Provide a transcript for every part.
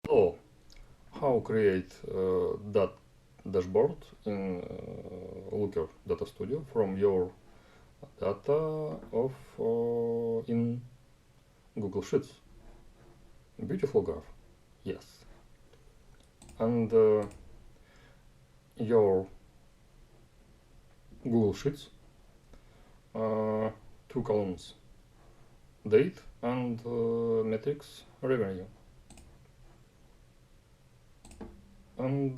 So, how create that dashboard in Looker Data Studio from your data of in Google Sheets? Beautiful graph, yes. And your Google Sheets, two columns, date and metrics revenue. And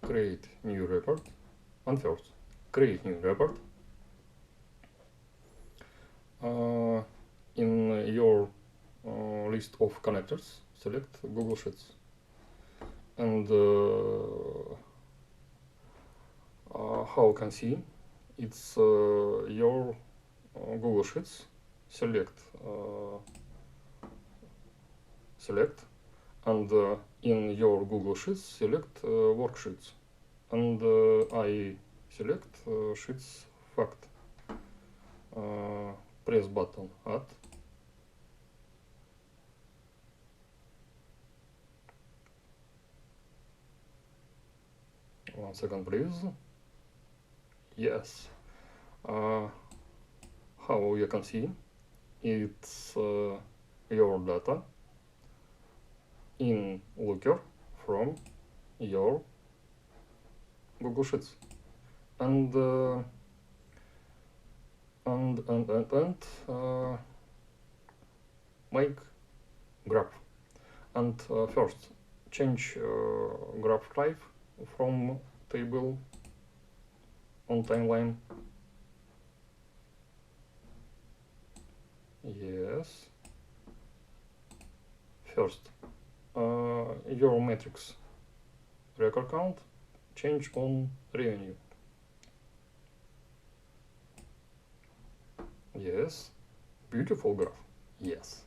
create new report. And first, create new report. In your list of connectors, select Google Sheets. And how you can see, it's your Google Sheets. Select, and in your Google Sheets, select worksheets. And I select Sheets Fact. Press button Add. One second, please. Yes. How you can see, it's your data in Looker from your Google Sheets. And make graph. And first, change graph type from table on timeline. Yes. First, your metrics record count, change on revenue. Yes. Beautiful graph. Yes.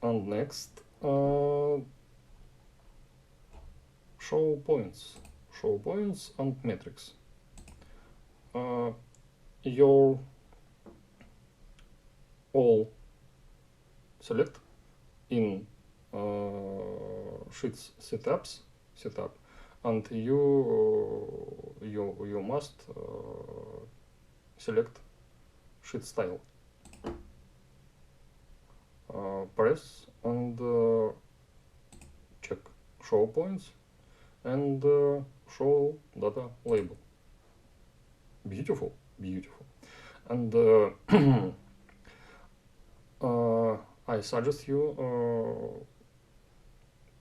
And next, show points and metrics. Your all select in Sheets setup, and you must select sheet style. Press and check show points and show data label. Beautiful. And I suggest you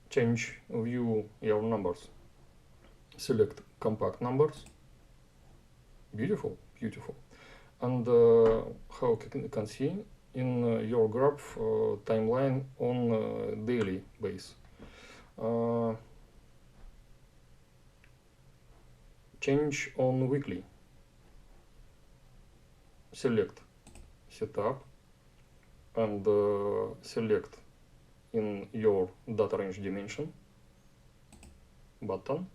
change view your numbers. Select compact numbers. Beautiful. And how you can see in your graph timeline on daily base. Change on weekly. Select setup and select in your data range dimension button.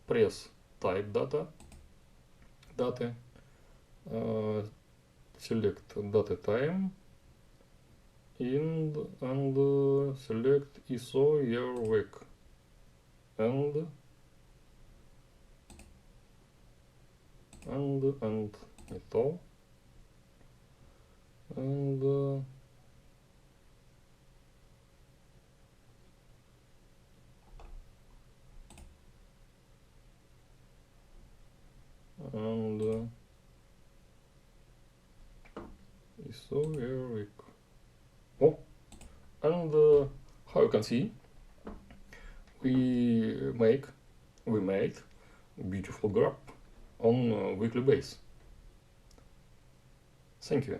Press type data, select data time and select ISO year week and it all and ISO year week. Oh, and how you can see, we made beautiful graph on weekly base. Thank you.